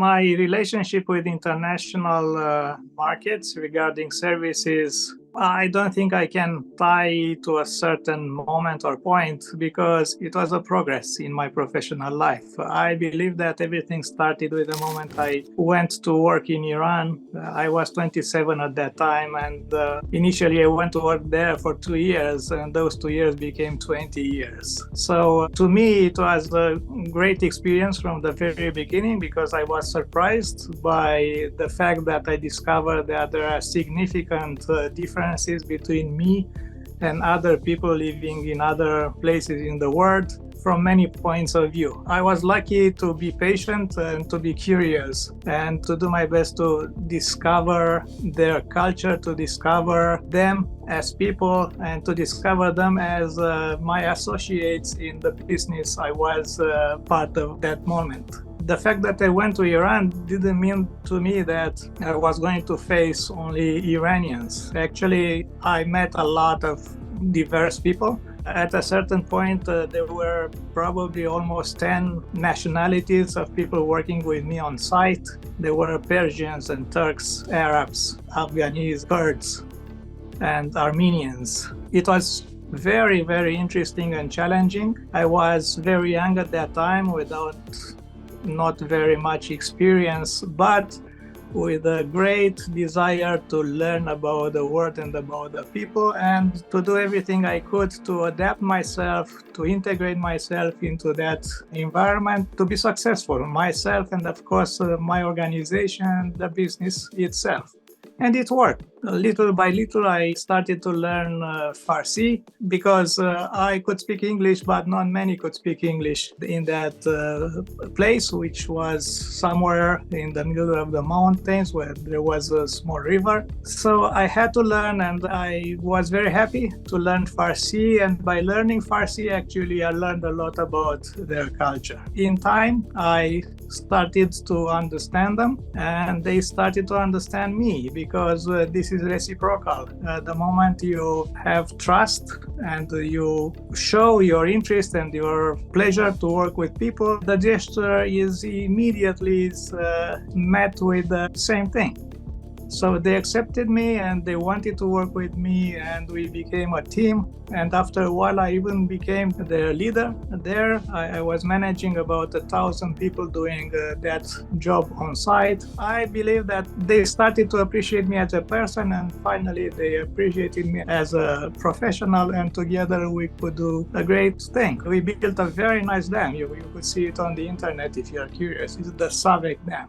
My relationship with international markets regarding services, I don't think I can tie to a certain moment or point because it was a progress in my professional life. I believe that everything started with the moment I went to work in Iran. I was 27 at that time, and initially I went to work there for 2 years, and those 2 years became 20 years. So to me, it was a great experience from the very beginning because I was surprised by the fact that I discovered that there are significant differences between me and other people living in other places in the world from many points of view. I was lucky to be patient and to be curious and to do my best to discover their culture, to discover them as people, and to discover them as my associates in the business I was part of that moment. The fact that I went to Iran didn't mean to me that I was going to face only Iranians. Actually, I met a lot of diverse people. At a certain point, there were probably almost 10 nationalities of people working with me on site. There were Persians and Turks, Arabs, Afghanis, Kurds, and Armenians. It was very, very interesting and challenging. I was very young at that time without not very much experience, but with a great desire to learn about the world and about the people and to do everything I could to adapt myself, to integrate myself into that environment, to be successful, myself and of course my organization, the business itself. And it worked. Little by little, I started to learn Farsi because I could speak English, but not many could speak English in that place, which was somewhere in the middle of the mountains where there was a small river. So I had to learn, and I was very happy to learn Farsi. And by learning Farsi, actually, I learned a lot about their culture. In time, I started to understand them, and they started to understand me because this is reciprocal. The moment you have trust and you show your interest and your pleasure to work with people, the gesture is immediately met with the same thing. So they accepted me and they wanted to work with me, and we became a team. And after a while, I even became their leader there. I was managing about 1,000 people doing that job on site. I believe that they started to appreciate me as a person, and finally they appreciated me as a professional, and together we could do a great thing. We built a very nice dam. You could see it on the internet if you're curious. It's the Savek Dam.